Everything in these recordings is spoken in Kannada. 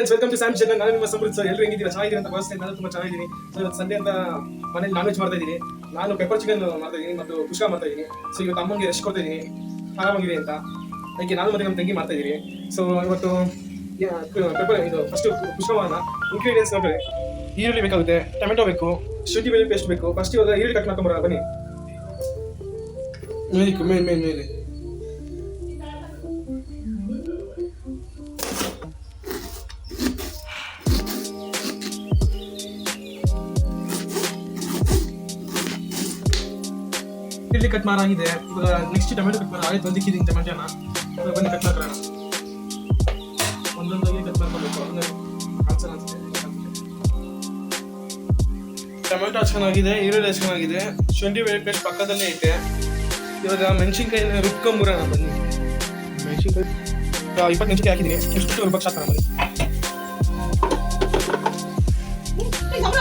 Friends, welcome to Sam channel. ನಾನು ನಿಮ್ಮ ಸಮೃದ್ಧ ಸರ್. ಎಲ್ಲರೂ ಹೆಂಗಿದ್ದೀರಾ? ಚೆನ್ನಾಗಿದ್ದೀರಾ ಅಂತ ಭಾವಿಸ್ತೇನೆ. ನಾನು ತುಂಬಾ ಚೆನ್ನಾಗಿದ್ದೀನಿ. ಸೊ ಇವತ್ತು ಸಂಡೇ ಅಂತ ಮನೇಲಿ ನಾನ್ ವೆಜ್ ಮಾಡ್ತಾ ಇದ್ದೀನಿ. ನಾನು ಪೆಪ್ಪರ್ ಚಿಕನ್ ಮಾಡ್ತಾ ಇದ್ದೀನಿ ಮತ್ತು ಕುಷ್ಕಾ ಮಾಡ್ತಾ ಇದ್ದೀನಿ. ಸೊ ಇವತ್ತು ಅಮ್ಮಂಗೆ ರೆಸ್ಟ್ ಕೊಡ್ತಾ ಇದ್ದೀನಿ, ಆರಾಮಾಗಿದೆ ಅಂತ. ಅದಕ್ಕೆ ನಾನು ಮತ್ತೆ ನಮ್ಮ ತಂಗಿ ಮಾಡ್ತಾ ಇದ್ದೀವಿ. ಸೊ ಇವತ್ತು ಪೆಪ್ಪರ್ ಇದು ಫಸ್ಟ್ ಕುಷ್ಕಾವನ್ನ ಇಂಗ್ರೀಡಿಯೆಂಟ್ಸ್ ನೋಡ್ರಿ. ಈರುಳ್ಳಿ ಬೇಕಾಗುತ್ತೆ, ಟೊಮೆಟೊ ಬೇಕು, ಶುಂಠಿ ಬೆಳ್ಳುಳ್ಳಿ ಪೇಸ್ಟ್ ಬೇಕು. ಫಸ್ಟ್ ಇವಾಗ ಈರುಳ್ಳಿ ಕಟ್ ಮಾಡ್ಕೊಂಬರ ಬನ್ನಿ. ಮೇಲೆ ಇಲ್ಲಿ ಕಟ್ ಮಾಡಾಗಿದೆ. ಇವಾಗ ನೆಕ್ಸ್ಟ್ ಟೊಮೆಟೊ ಕಟ್ ಮಾಡಿ ಆಯ್ತು. ಬಂದಿಕ್ಕಿದ್ದೀನಿ ಟೊಮೆಟೊನ. ಬನ್ನಿ ಕಟ್ ಮಾಡೋಣ. ಒಂದೊಂದಾಗಿ ಕಟ್ ಮಾಡ್ಕೊಬೇಕು. ಟೊಮೆಟೊ ಚೆನ್ನಾಗಿದೆ, ಈರುಳ್ಳಿ ಚೆನ್ನಾಗಿದೆ, ಶುಂಠಿ ಬೆಳ್ಳುಳ್ಳಿ ಪೇಸ್ಟ್ ಪಕ್ಕದಲ್ಲೇ ಐತೆ. ಇವಾಗ ಮೆಣಸಿನ್ಕಾಯಿನ ರುಬ್ಕೊಂಬರೋಣ ಬನ್ನಿ. ಮೆಣಸಿನ್ಕಾಯಿ 20 ನಿಮಿಷಕ್ಕೆ ಹಾಕಿದ್ದೀನಿ. ಎಷ್ಟು ರುಬ್ಬಕ್ಕೆ ಸ್ಟಾರ್ಟ್ ಮಾಡೋಣ ಬನ್ನಿ. ಇವಾಗ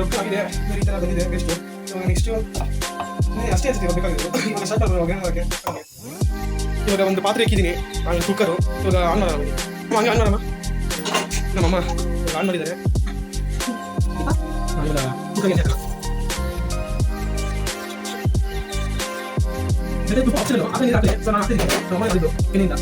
ರುಬ್ಬ ಆಗಿದೆ, ಈ ಥರ ಬಂದಿದೆ ಪೇಸ್ಟು. ನೆಕ್ಸ್ಟು ಅಷ್ಟೇ ಅನ್ಸುತ್ತೆ ಇವಾಗ ಬೇಕಾಗಿದ್ದು. ಇವಾಗ ಸ್ಟಾರ್ಟ್ ಮಾಡೋಣ. ಇವಾಗ ಒಂದು ಪಾತ್ರೆ ಇಕ್ಕಿದ್ದೀನಿ, ಕುಕ್ಕರು. ಇವಾಗ ಆನ್ ಮಾಡೋಣ. ಹಂಗೆ ಆನ್ ಮಾಡೋಣ. ನಮ್ಮಮ್ಮ ಆನ್ ಮಾಡಿದ್ದಾರೆ. ಆಪ್ಷನ್ ಹಾಕ್ತೀನಿ. ಸೊ ನಾನು ಹಾಕ್ತೀನಿ. ನಮ್ಮ ಇದು ಏನಿಂದ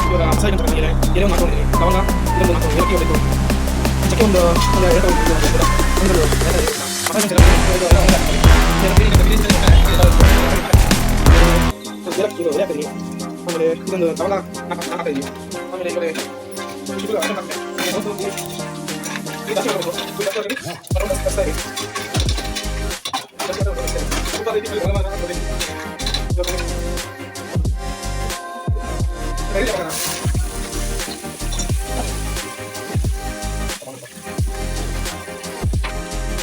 ಇವಾಗ ಸೈಡ್ ಅಂತ ಬಂದಿದೆ. ಏನೋ ಮಾಡ್ಕೊಂಡಿದ್ದೀನಿ. ಅವಾಗ ಇದನ್ನು ಮಾಡ್ಕೊಂಡು ಏಲಕ್ಕಿ ಹೊಡೆದು ಚಕ್ಕೆ ಒಂದು 2 ಆಮೇಲೆ ಇದೊಂದು ತವಲ ಹಾಕ್ತಾ ಇದೀವಿ. ಆಮೇಲೆ ಇವಾಗ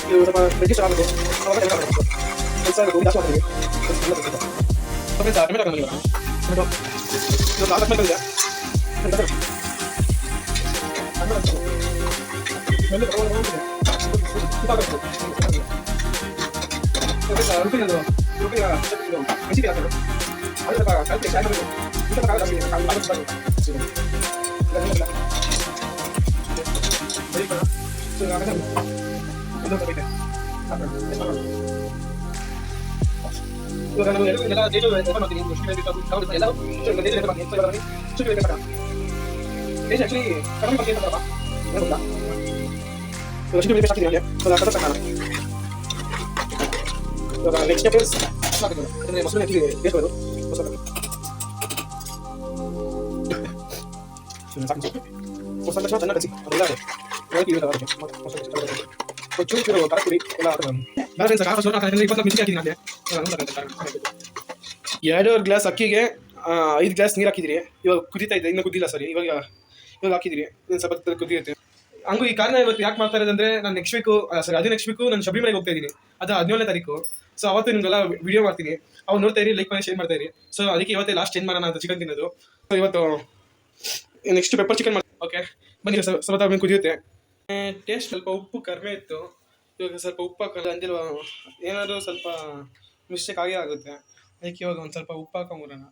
ಇದು ಸ್ವಲ್ಪ ರೆಡ್ಡಿಶ್ ಆಗಬೇಕು. ಕೆಲಸ ಜಾಸ್ತಿ ಮಾಡ್ತೀವಿ. ಟೊಮೆಟೊ ಟೊಮೆಟೊ ಇದು ಲಾಸ್ಟ್ ಮೇಲೆ ಇದೆ. ಇವಾಗ ನಾವು ಎಲ್ಲ ಡೇಟು ಮಾಡ್ತೀನಿ. ಎಲ್ಲ ಆಕ್ಚುಲಿ ಕಡಿಮೆ ಬಗ್ಗೆ ಇವಾಗ ನೆಕ್ಸ್ಟ್ ಸ್ಟೆಪ್ ಮೊಸರು ಬೇಯಿಸ್ಬೋದು. ಮೊಸರು ತಕ್ಷಣ ಚೆನ್ನಾಗಿ ಕಲಿಸಿ ಅದೆಲ್ಲ ಚೂರು ಚೂರು ಖಾರ ಪುಡಿ ಎಲ್ಲ 2 ಗ್ಲಾಸ್ ಅಕ್ಕಿಗೆ 5 ಗ್ಲಾಸ್ ನೀರು ಹಾಕಿದಿರಿ. ಇವಾಗ ಕುದೀತಾ ಇದೆ, ಇನ್ನೂ ಕುದಿಲ್ಲ. ಸರಿ, ಇವಾಗ ಹಾಕಿದಿರಿ. ಸ್ವಲ್ಪ ಕುದಿಯುತ್ತೆ. ಹಂಗೂ ಈ ಕಾರಣ ಇವತ್ತು ಯಾಕೆ ಮಾಡ್ತಾ ಇರೋದಂದ್ರೆ, ನಾನು ನೆಕ್ಸ್ಟ್ ವೀಕು ನಾನು ಶಬರಿಮಲೆಗೆ ಹೋಗ್ತಾ ಇದ್ದೀನಿ. ಅದು 17ನೇ ತಾರೀಕು. ಸೊ ಅವತ್ತು ನಿಮ್ಗೆಲ್ಲ ವಿಡಿಯೋ ಮಾಡ್ತೀನಿ. ಅವ್ರು ನೋಡ್ತಾ ಇರಿ, ಲೈಕ್ ಮಾಡಿ, ಶೇರ್ ಮಾಡ್ತಾ ಇರಿ. ಸೊ ಅದಕ್ಕೆ ಇವತ್ತೇ ಲಾಸ್ಟ್ ಚೇಂಜ್ ಮಾಡೋಣ ಅಂತ ಚಿಕನ್ ತಿನ್ನೋದು. ಸೊ ಇವತ್ತು ನೆಕ್ಸ್ಟ್ ಪೆಪ್ಪರ್ ಚಿಕನ್ ಮಾಡಿ. ಓಕೆ ಬನ್ನಿ. ಸ್ವಲ್ಪ ಕುದಿಯುತ್ತೆ. ಟೇಸ್ಟ್ ಸ್ವಲ್ಪ ಉಪ್ಪು ಕಡಿಮೆ ಇತ್ತು. ಇವಾಗ ಸ್ವಲ್ಪ ಉಪ್ಪು ಹಾಕಲ್ಲ ಅಂದಿಲ್ವ, ಏನಾದರೂ ಸ್ವಲ್ಪ ಮಿಸ್ಟೇಕ್ ಆಗೇ ಆಗುತ್ತೆ. ಅದಕ್ಕೆ ಇವಾಗ ಒಂದು ಸ್ವಲ್ಪ ಉಪ್ಪು ಹಾಕೊಂಬರೋಣ.